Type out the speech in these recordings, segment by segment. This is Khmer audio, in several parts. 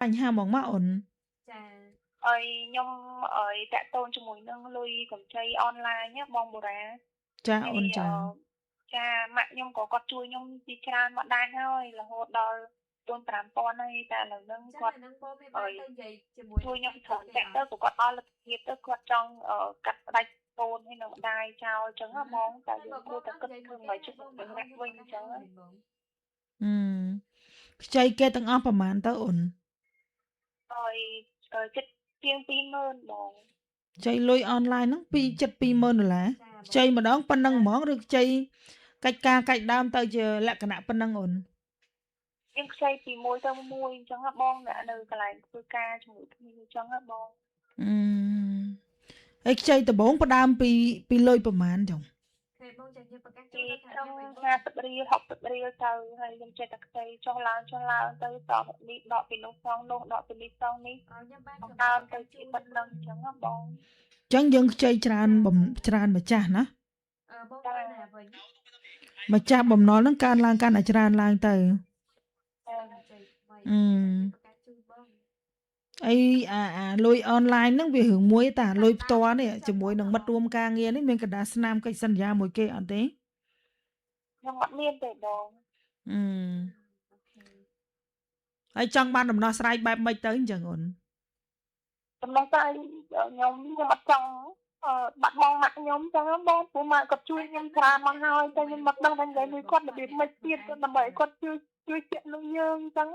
បញ្ហាហ្មងមកអូនចាហើយខ្ញុំតាក់ទងជាមួយនឹងលុយកម្ចីអនឡាញណាបងបូរ៉ាចាហើយអូនចាចាម៉ាក់ខ្ញុំក៏គាត់ជួយខ្ញុំជាច្រើនមកដែរហើយរហូតដល់4-5,000ហើយតែឥឡូវហ្នឹងចឹងគាត់អានឹងបងមានអើបានយទៅនិយាយជាមួយជួយខ្ញុំច្រើនទេតាក់អទៅត់ក៏គាត់អស់លទ្ធភាពទៅគាត់ចង់កាត់ផ្ដាច់កូនហើយនឹងម្ដាយចោលអញ្ចឹងណាបងតែហើយយើងបើបងគួរតែគិតអត់និយាយធ្វើមួយមិនគេឲ្យជួយបងមកវិញឲ្យខ្ញុំអញ្ចឹងបាត់ហើយបងអឺខ្ចីគេទាំងអស់ប្រហែលទៅអូនហើយចិត្តជាង20,000បង ខ្ចីលុយអនឡាញហ្នឹង$20,000ខ្ចីម្ដងប៉ុណ្ណឹងហ្មងឬខ្ចីកិច្ចការកាច់ដើមទៅជាលក្ខណៈប៉ុណ្ណឹងអូនយើងខ្ចីពីមួយទៅមួយអញ្ចឹងហ៎បងអ្នកនៅកន្លែងធ្វើការជាមួយគ្នាអញ្ចឹងហ៎បងអឺហើយខ្ចីដំបងផ្ដើមពីលុយប្រហែលចឹងពេលបងចាញ់យើងប្រកាសចូលពីដល់ថាត្រឹមខ្ញុំឲ្យបង50រៀល60រៀលទៅហើយខ្ញុំចេះតែខ្ចីចុះឡើងទៅតនេះដកពីនោះផងនោះដកពីនេះផងនេះឲ្យខ្ញុំបានបង្កម្កើនទៅប្រកាសជាជួយប៉ុណ្ណឹងអញ្ចឹងហ៎បងចឹងយើងខ្ចីច្រើនម្ចាស់ណាបងទៅណាវិញម្ចាស់បំណុលហ្នឹងកើនឡើងកាន់តែច្រើនឡើងទៅចៃថ្មីអឺប្រកាសជួយបងអីលុយអនឡាញហ្នឹងវារឿងមួយតាលុយផ្ទាល់នេះជាមួយនឹងមិត្តរួមការងារនេះមានកណ្ដាស់ស្នាមកិច្ចសន្យាមួយគេអត់ទេខ្ញុំអត់មានទេបងអឺហើយចង់បានដំណោះស្រាយបែបម៉េចទៅអញ្ចឹងអូនដំណោះស្រាយខ្ញុំអត់ចង់បាត់បង់ម៉ាក់ខ្ញុំចឹងបងព្រោះម៉ាក់គាត់ជួយខ្ញុំច្រើនមកហើយតែខ្ញុំមិនដឹងថានិយាយមួយគាត់របៀបម៉េចទៀតដើម្បីឲ្យគាត់ជួយជាក់លើយើងចឹង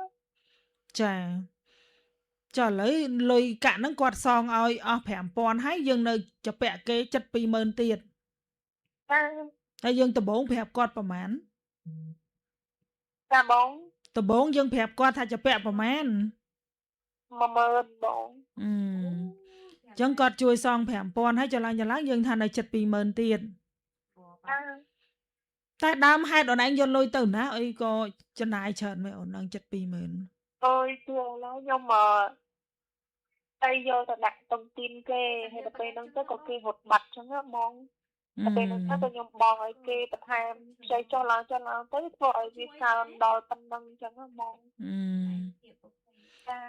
ចាចុះឥឡូវលុយកាក់ហ្នឹងគាត់សងឲ្យអស់5,000ហើយយើងនៅចាពាក់គេ720,000ទៀតចាហើយយើងដំបងប្រាប់គាត់ប្រហែលចាបងដំបងយើងប្រាប់គាត់ថាចាពាក់ប្រហែល10000បងអឺចឹងគាត់ជួយសង5,000ហើយចន្លងយើងថានៅ720,000ទៀតចាតែដើមហេតុអូនឯងយកលុយទៅណាអីក៏ចំណាយច្រើនមែនអូននឹង720,000អើយជួឡើយខ្ញុំតែយកទៅដាក់តុងទីនគេហើយដល់ពេលហ្នឹងទៅក៏គេរត់បាត់ចឹងបងតែពេលហ្នឹងទៅខ្ញុំបងឲ្យគេបន្ថែមខ្ចីចុះឡើងទៅធ្វើឲ្យវាកើនដល់ប៉ុណ្ណឹងចឹងបង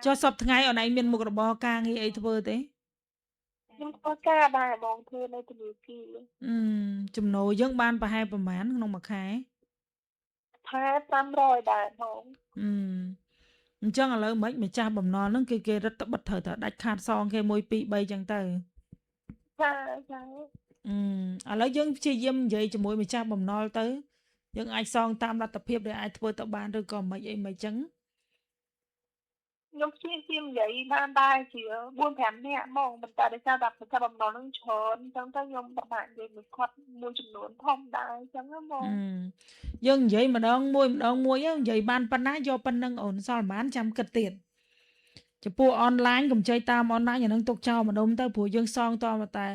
ចុះសប្តាហ៍ថ្ងៃអូនឯងមានមុខរបរការងារអីធ្វើទេខ្ញុំធ្វើការដែរបងធ្វើនៅធនាគារចំណូលយើងបានប្រហែលប្រហែលក្នុងមួយខែខែ500ដែរបងអញ្ចឹងឥឡូវមិនម្ចាស់បំណុលហ្នឹងគេរឹតបន្តឹងត្រូវតែដាច់ខាតសងគេ1 2 3ចឹងទៅចាឥឡូវយើងព្យាយាមនិយាយជាមួយម្ចាស់បំណុលទៅយើងអាចសងតាមលទ្ធភាពដែលអាចធ្វើទៅបានឬក៏មិនអីមិនចឹងខ្ញុំព្យាយាមនិយាយបានដែរជា4-5នាក់ហ្មងប៉ុន្តែដោយសារតែប្រចាំបំណុលនឹងច្រើនអញ្ចឹងទៅខ្ញុំបបាក់និយាយមួយគាត់មួយចំនួនធំដែរអញ្ចឹងហ្មងយើងនិយាយម្ដងមួយនិយាយបានប៉ុណ្ណាយកប៉ុណ្ណឹងអូនសល់ប្រហែលចាំគិតទៀតចំពោះអនឡាញកម្ចីតាមអនឡាញអានឹងទុកចោលម្ដុំទៅព្រោះយើងសងតមកតែ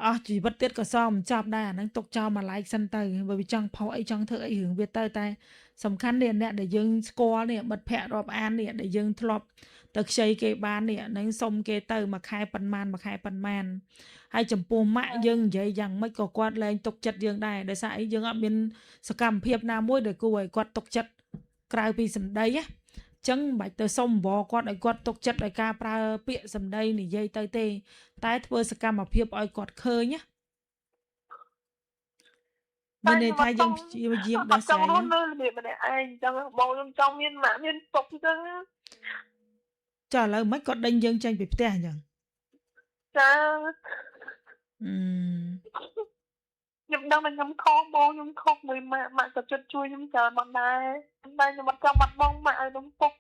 អស់ជីវិតទៀតក៏សងមិនចប់ដែរអានឹងទុកចោលមួយឡែកសិនទៅបើវាចង់ផុសអីចង់ធ្វើអីរឿងវាទៅតែសំខាន់នេះអ្នកដែលយើងស្គាល់នេះមិត្តភ័ក្តិរាប់អាននេះដែលយើងធ្លាប់ទៅខ្ចីគេបាននេះនឹងសុំគេទៅមួយខែប៉ុន្មានហើយចំពោះម៉ាក់យើងនិយាយយ៉ាងម៉េចក៏គាត់លែងទុកចិត្តយើងដែរដោយសារអីយើងអត់មានសកម្មភាពណាមួយដែលគួរឲ្យគាត់ទុកចិត្តក្រៅពីសម្ដីណាចឹងមិនបាច់ទៅសុំអង្វរគាត់ឲ្យគាត់ទុកចិត្តដោយការប្រើពាក្យសម្ដីនិយាយទៅទេតែធ្វើសកម្មភាពឲ្យគាត់ឃើញណាមានន័យថាយើងព្យាយាមដោះស្រាយចង់នៅរបៀបម្នាក់ឯងអញ្ចឹងបងខ្ញុំចង់មានម៉ាក់មានពុកអញ្ចឹងចុះឥឡូវមិនគាត់ដេញយើងចេញពីផ្ទះអញ្ចឹងចាខ្ញុំដឹងថាខ្ញុំខុសបងខ្ញុំខុសមួយម៉ាក់ក៏ចិត្តជួយខ្ញុំច្រើនមកដែរតែខ្ញុំអត់ចង់បាត់បង់ម៉ាក់ឲ្យនឹងពុក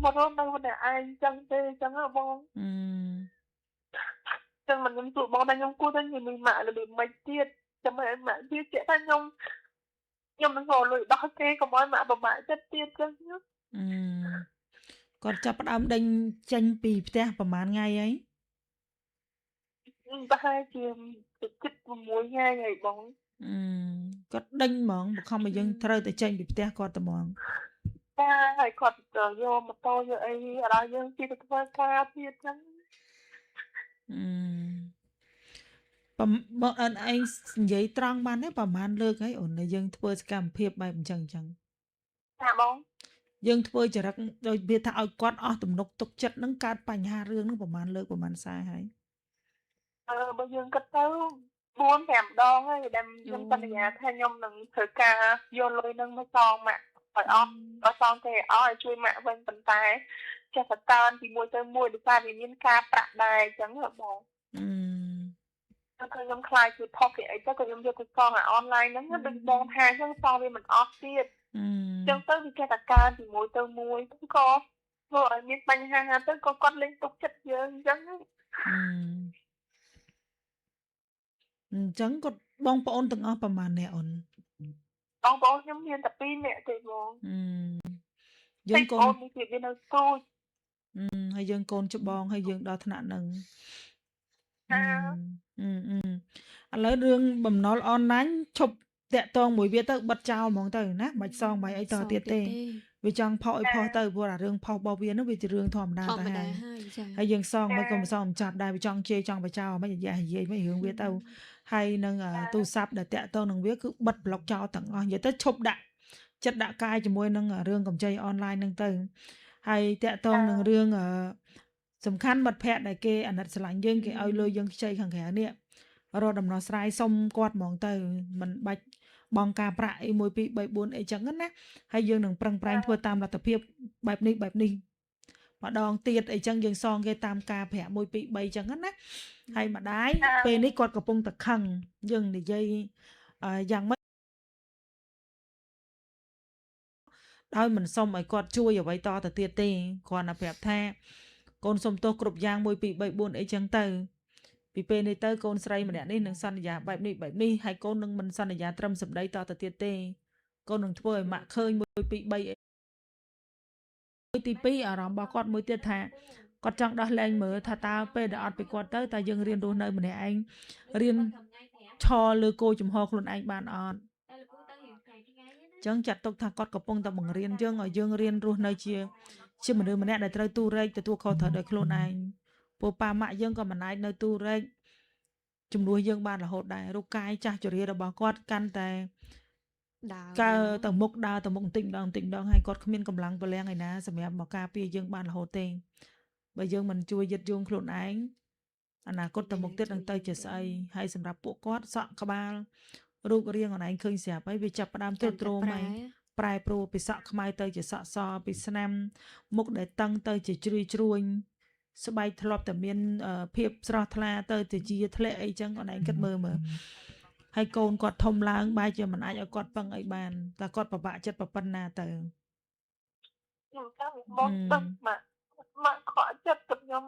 មករស់នៅម្នាក់ឯងអញ្ចឹងទេអញ្ចឹងហ៎បងចឹងមិនខ្ញុំជួបបងតែខ្ញុំគួរតែនិយាយមួយម៉ាក់របៀបម៉េចទៀតចាំឲ្យម៉ាក់ជឿជាក់ថាខ្ញុំនឹងរកលុយដោះគេកុំឲ្យម៉ាក់ពិបាកចិត្តទៀតចឹងគាត់ចាប់ផ្ដើមដេញចេញពីផ្ទះប្រហែលថ្ងៃហើយប្រហែលជា6ថ្ងៃហើយបងគាត់ដេញហ្មងបង្ខំឲ្យយើងត្រូវតែចេញពីផ្ទះគាត់តែហ្មងចាហើយគាត់យកម៉ូតូយកអីឲ្យយើងជិះទៅធ្វើការទៀតចឹងបងអូនឯងនិយាយត្រង់បានទេប្រហែលលើកហើយអូនដែលយើងធ្វើសកម្មភាពបែបអញ្ចឹងចាបង យើងធ្វើចរិតដោយវាថាឲ្យគាត់អស់ទំនុកទុកចិត្តហ្នឹងកើតបញ្ហារឿងហ្នឹងប្រហែលលើកប្រហែលសារហើយ បើយើងគិតទៅ4 5 ដងហើយដែលខ្ញុំសន្យាថាខ្ញុំនឹងធ្វើការយកលុយនឹងមកសងម៉ាក់ឲ្យអស់ឲ្យសងគេឲ្យជួយម៉ាក់វិញប៉ុន្តែចេះតែកើនពីមួយទៅមួយដោយសារវាមានការប្រាក់ដែរអញ្ចឹងហ៎បង តែខ្ញុំខ្លាចគឺផុសគេអីទៅក៏ខ្ញុំយកទៅសងឲ្យអនឡាញហ្នឹងដូចបងថាអញ្ចឹងសងវាមិនអស់ទៀតអញ្ចឹងទៅវាចេះតែកើនពីមួយទៅមួយក៏ធ្វើឲ្យមានបញ្ហាទៅក៏គាត់លេងទុកចិត្តយើងអញ្ចឹង អញ្ចឹងគាត់បងប្អូនទាំងអស់ប្រហែលអ្នកអូន បងប្អូនខ្ញុំមានតែ2នាក់ទេបង យើងកូន មានទៀតវានៅទូច ហើយយើងកូនច្បងហើយយើងដល់ថ្នាក់ហ្នឹងឥឡូវរឿងបំណុលអនឡាញឈប់តាក់ទងមួយវាទៅបិទចោលហ្មងទៅណាបាច់សងបាយអីតទៀតទេវាចង់ផុសអីផុសទៅព្រោះអារឿងផុសរបស់វាហ្នឹងវាជារឿងធម្មតាទៅហើយយើងសងមិនក៏មិនសងមិនចាប់ដែរវាចង់ជេរចង់បចោលមិននិយាយមិនរឿងវាទៅហើយនឹងទូរស័ព្ទដែលតាក់ទងនឹងវាគឺបិទប្លុកចោលទាំងអស់និយាយទៅឈប់ដាក់ចិត្តដាក់កាយជាមួយនឹងរឿងកម្ចីអនឡាញហ្នឹងទៅហើយតាក់ទងនឹងរឿងសំខាន់មិត្តភ័ក្តិដែលគេអាណិតស្រឡាញ់យើងគេឲ្យលុយយើងខ្ចីខាងក្រៅនេះរកដំណោះស្រាយសុំគាត់ហ្មងទៅមិនបាច់បងការប្រាក់អី1 2 3 4អីចឹងណាហើយយើងនឹងប្រឹងប្រែងធ្វើតាមលទ្ធភាពបែបនេះម្ដងទៀតអីចឹងយើងសងគេតាមការប្រាក់1 2 3ចឹងណាហើយម្ដាយពេលនេះគាត់កំពុងតែខឹងយើងនិយាយយ៉ាងម៉េចដោយមិនសុំឲ្យគាត់ជួយអ្វីតទៅទៀតទេគ្រាន់តែប្រាប់ថាកូនសុំទោសគ្រប់យ៉ាង1 2 3 4អីចឹងទៅពីពេលនេះទៅកូនស្រីម្នាក់នេះនឹងសន្យាបែបនេះហើយកូននឹងមិនសន្យាត្រឹមសម្ដីតទៅទៀតទេកូននឹងធ្វើឲ្យម៉ាក់ឃើញ1 2 3ទី2អារម្មណ៍របស់គាត់មួយទៀតថាគាត់ចង់ដោះលែងមើលថាតើពេលដែលអត់ពីគាត់ទៅតើយើងរៀនរស់នៅម្នាក់ឯងរៀនឈរលើគោចំហខ្លួនឯងបានអត់ចឹងចាត់ទុកថាគាត់កំពុងតែបង្រៀនយើងឲ្យយើងរៀនរស់នៅជាមនុស្សម្នាក់ដែលត្រូវទូរែកទទួលខុសត្រូវដោយខ្លួនឯងព្រោះប៉ាម៉ាក់យើងក៏មិនអាចនៅទូរែកជំនួសយើងបានរហូតដែររូបកាយចាស់ជរារបស់គាត់កាន់តែកើទៅមុខដើរទៅមុខបន្តិចម្ដងហើយគាត់គ្មានកម្លាំងពលំឯណាសម្រាប់មកការពារយើងបានរហូតទេបើយើងមិនជួយយឹតយងខ្លួនឯងអនាគតទៅមុខទៀតនឹងទៅជាស្អីហើយសម្រាប់ពួកគាត់សក់ក្បាលរូបរាងខ្លួនឯងឃើញស្រាប់ហើយវាចាប់ផ្ដើមទ្រុឌទ្រោមហើយប្រែប្រួលពីសក់ខ្មៅទៅជាសក់សពីស្នាមមុខដែលតឹងទៅជាជ្រួយជ្រួញស្បែកធ្លាប់តែមានភាពស្រស់ថ្លាទៅជាធ្លាក់អីចឹងខ្លួនឯងគិតមើលហើយកូនគាត់ធំឡើងបែរជាមិនអាចឲ្យគាត់ពឹងអីបានតែគាត់ពិបាកចិត្តប៉ុណ្ណាទៅខ្ញុំចង់បងដឹងម៉ាក់ខកចិត្តទៅខ្ញុំ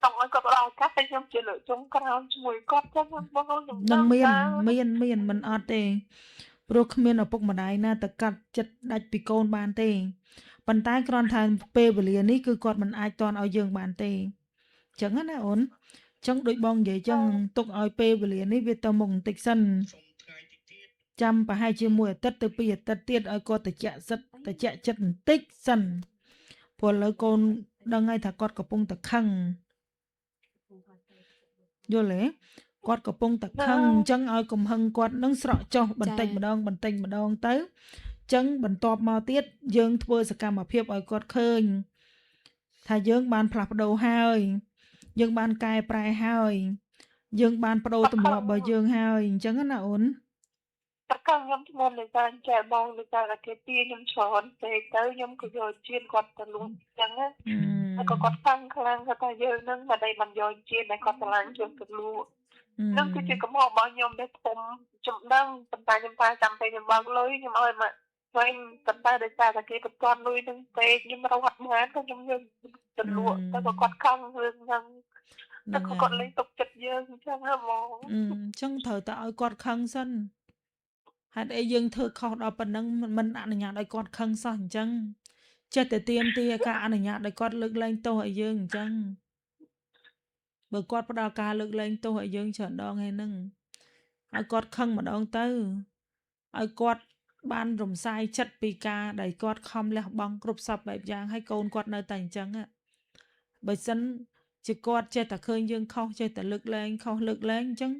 ចង់ឲ្យគាត់ផ្ដល់ឱកាសឲ្យខ្ញុំជាលើកចុងក្រោយជាមួយគាត់ចឹងបងខ្ញុំនឹងមានមិនអត់ទេព្រោះគ្មានឪពុកម្ដាយណាទៅកាត់ចិត្តដាច់ពីកូនបានទេប៉ុន្តែគ្រាន់តែពេលវេលានេះគឺគាត់មិនអាចតន់ឲ្យយើងបានទេចឹងណាអូនចឹងដូចបងនិយាយចឹងទុកឲ្យពេលវេលានេះវាទៅមុខបន្តិចសិនចាំប្រហែលជាមួយអាទិត្យទៅ2អាទិត្យទៀតឲ្យគាត់តិចចិត្តបន្តិចសិនព្រោះឥឡូវកូនដឹងហើយថាគាត់កំពុងតែខឹងយល់ទេគាត់កំពុងតែខឹងអញ្ចឹងឲ្យកំហឹងគាត់នឹងស្រក់ចុះបន្តិចម្ដងទៅចឹងបន្ទាប់មកទៀតយើងធ្វើសកម្មភាពឲ្យគាត់ឃើញថាយើងបានផ្លាស់ប្ដូរហើយយើងបានកែប្រែហើយយើងបានបដូរទម្លាប់របស់យើងហើយអញ្ចឹងណាអូនតើខ្ញុំធ្ងន់លើការចែកបងលើការគេទាខ្ញុំច្រើនពេកទៅខ្ញុំក៏យកជៀនគាត់ទៅលួចអញ្ចឹងណាហើយក៏គាត់ខឹងខ្លាំងគាត់ថាយើងនឹងមិនដេញមិនយកជៀនដែលគាត់ឆ្លាញ់ជឿទៅលួចនឹងគឺជាកំហុសរបស់ខ្ញុំដែលខ្ញុំដឹងប៉ុន្តែខ្ញុំថាចាំពេលខ្ញុំបើកលុយខ្ញុំឲ្យមកវិញប៉ុន្តែដោយសារតែគេបន្ទាន់លុយនឹងពេកខ្ញុំរកអត់បានក៏ខ្ញុំយកទៅលក់តែក៏គាត់ខឹងរឿងហ្នឹងតែគាត់លេងទុកចិត្តយើងអញ្ចឹងហ៎បងអញ្ចឹងត្រូវតែឲ្យគាត់ខឹងសិនហេតុអីយើងធ្វើខុសដល់ប៉ុណ្ណឹងមិនអនុញ្ញាតឲ្យគាត់ខឹងសោះអញ្ចឹងចេះតែទាមទារការអនុញ្ញាតឲ្យគាត់លើកលែងទោសឲ្យយើងអញ្ចឹងបើគាត់ផ្ដល់ការលើកលែងទោសឲ្យយើងច្រើនដងហើយហ្នឹងឲ្យគាត់ខឹងម្ដងទៅឲ្យគាត់បានរំសាយចិត្តពីការដែលគាត់ខំលះបង់គ្រប់សពបែបយ៉ាងហើយកូនគាត់នៅតែអញ្ចឹងបើសិនជាគាត់ចេះតែឃើញយើងខុសចេះតែលើកលែងខុសលើកលែងអញ្ចឹង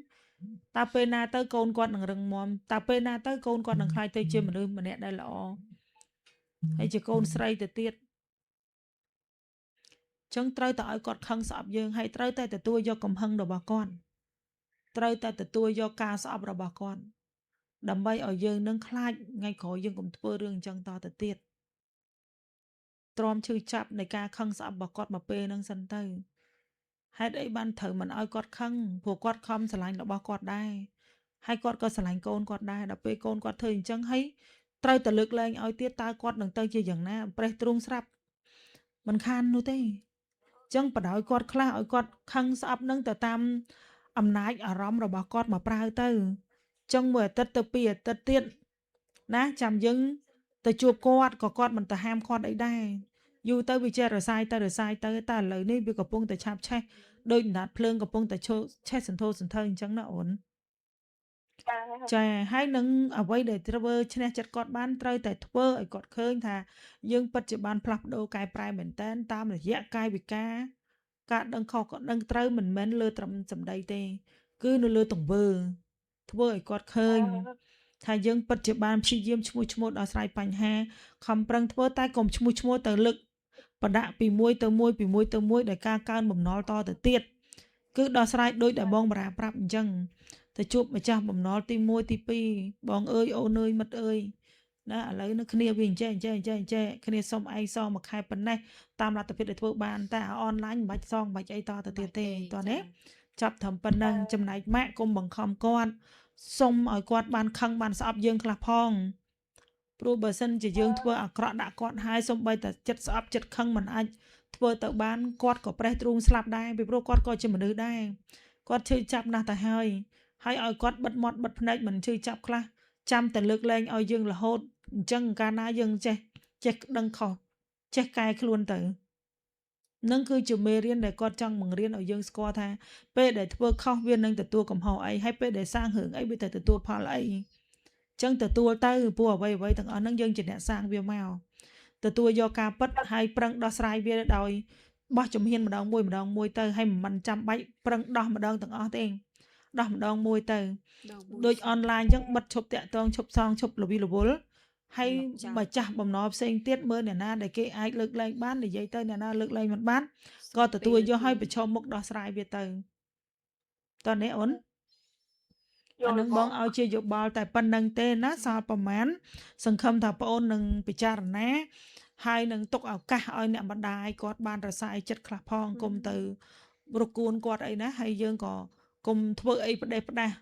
តើពេលណាទៅកូនគាត់នឹងរឹងមាំតើពេលណាទៅកូនគាត់នឹងខ្លាចទៅជាមនុស្សម្នាក់ដែលល្អ ហើយជាកូនស្រីទៅទៀតចឹងត្រូវតែឲ្យគាត់ខឹងស្អប់យើងហើយត្រូវតែទទួលយកកំហឹងរបស់គាត់ត្រូវតែទទួលយកការស្អប់របស់គាត់ដើម្បីឲ្យយើងនឹងខ្លាចថ្ងៃក្រោយយើងកុំធ្វើរឿងអញ្ចឹងតទៅទៀតទ្រាំឈឺចាប់នៃការខឹងស្អប់របស់គាត់មកពេលហ្នឹងសិនទៅហេតុអីបានត្រូវមិនឲ្យគាត់ខឹងព្រោះគាត់ខំស្រឡាញ់របស់គាត់ដែរហើយគាត់ក៏ស្រឡាញ់កូនគាត់ដែរដល់ពេលកូនគាត់ធ្វើអញ្ចឹងហើយត្រូវតែលើកលែងឲ្យទៀតតើគាត់នឹងទៅជាយ៉ាងណាប្រេះទ្រូងស្រាប់មិនខាននោះទេចឹងបដ ாய் គាត់ខ្លះឲ្យគាត់ខឹងស្អប់នឹងទៅតាមអំណាចអារម្មណ៍របស់គាត់មកប្រើទៅចឹងមួយអាទិត្យទៅពីរអាទិត្យទៀតណាចាំយើងទៅជួបគាត់ក៏គាត់មិនទៅហាមគាត់អីដែរយូរទៅវាចេះរសាយទៅតែឥឡូវនេះវាកំពុងតែឆាប់ឆេះដូចអណ្ដាតភ្លើងកំពុងតែឆេះសន្ធោសន្ធៅអញ្ចឹងណាអូន ចា ចាហើយនឹងអ្វីដែលធ្វើឈ្នះចិត្តគាត់បានត្រូវតែធ្វើឲ្យគាត់ឃើញថាយើងពិតជាបានផ្លាស់ប្ដូរកែប្រែមែនតែនតាមរយៈកាយវិការការដឹងខុសក៏ដឹងត្រូវមិនមែនលើត្រឹមសម្ដីទេគឺនៅលើទង្វើធ្វើឲ្យគាត់ឃើញថាយើងពិតជាបានព្យាយាមឈ្មោះឈ្មោះដោះស្រាយបញ្ហាខំប្រឹងធ្វើតែកុំឈ្មោះឈ្មោះទៅលើកបដាក់ពីមួយទៅមួយពីមួយទៅមួយដោយការកើនបំណុលតទៅទៀតគឺដោះស្រាយដូចដែលបងបារាប្រាប់អញ្ចឹងទៅជួបម្ចាស់បំណុលទី1ទី2បងអើយអូនអើយមិត្តអើយណាឥឡូវនេះគ្នាវាអញ្ចេះគ្នាសុំឯងសងមួយខែប៉ុណ្ណេះតាមលទ្ធភាពដែលធ្វើបានតែអនឡាញមិនបាច់សងមិនបាច់អីតទៅទៀតទេតោះណាចាប់ត្រឹមប៉ុណ្ណឹងចំណែកម៉ាក់កុំបង្ខំគាត់សុំឲ្យគាត់បានខឹងបានស្អប់យើងខ្លះផងព្រោះបើសិនជាយើងធ្វើអាក្រក់ដាក់គាត់ហើយសំបីតែចិត្តស្អប់ចិត្តខឹងមិនអាចធ្វើទៅបានគាត់ក៏ប្រេះទ្រូងស្លាប់ដែរពីព្រោះគាត់ក៏ជាមនុស្សដែរគាត់ឈឺចាប់ណាស់ទៅហើយឲ្យគាត់បិទមាត់បិទភ្នែកមិនឈឺចាប់ខ្លះចាំតែលើកលែងឲ្យយើងរហូតអញ្ចឹងកាលណាយើងចេះដឹងខុសចេះកែខ្លួនទៅនឹងគឺជាមេរៀនដែលគាត់ចង់បង្រៀនឲ្យយើងស្គាល់ថាពេលដែលធ្វើខុសវានឹងទទួលកំហុសអីហើយពេលដែលសាងរឿងអីវាទៅទទួលផលអីចឹងទទួលទៅព្រោះអ្វីទាំងអស់ហ្នឹងយើងជាអ្នកសាងវាមកទទួលយកការពិតហើយប្រឹងដោះស្រាយវាដោយបោះជំហានម្ដងមួយទៅហើយមិនចាំបាច់ប្រឹងដោះម្ដងទាំងអស់ទេដោះម្ដងមួយទៅដូចអនឡាញអញ្ចឹងបិទឈប់តាក់ទងឈប់សងឈប់លវិលវល់ហើយបើចាស់បំណុលផ្សេងទៀតមើលអ្នកណាដែលគេអាចលើកលែងបាននិយាយទៅអ្នកណាលើកលែងមិនបានក៏ទទួលយកឲ្យប្រឈមមុខដោះស្រាយវាទៅតើនេះអូនអានឹងបងឲ្យជាយោបល់តែប៉ុណ្្នឹងទេណាសល់ប្រមាណសង្ឃឹមថាបងអូននឹងពិចារណាហើយនឹងទុកឱកាសឲ្យអ្នកបណ្ដាយគាត់បានរសាយចិត្តខ្លះផងគុំទៅរកួនគាត់អីណាហើយយើងក៏គុំធ្វើអីផ្ដេសផ្ដាស់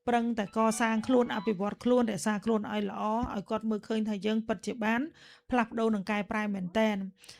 ប្រឹងតែកសាងខ្លួនអភិវឌ្ឍខ្លួនរក្សាខ្លួនឲ្យល្អឲ្យគាត់មើលឃើញថាយើងពិតជាបានផ្លាស់ប្ដូរនឹងកែប្រែមែនតែន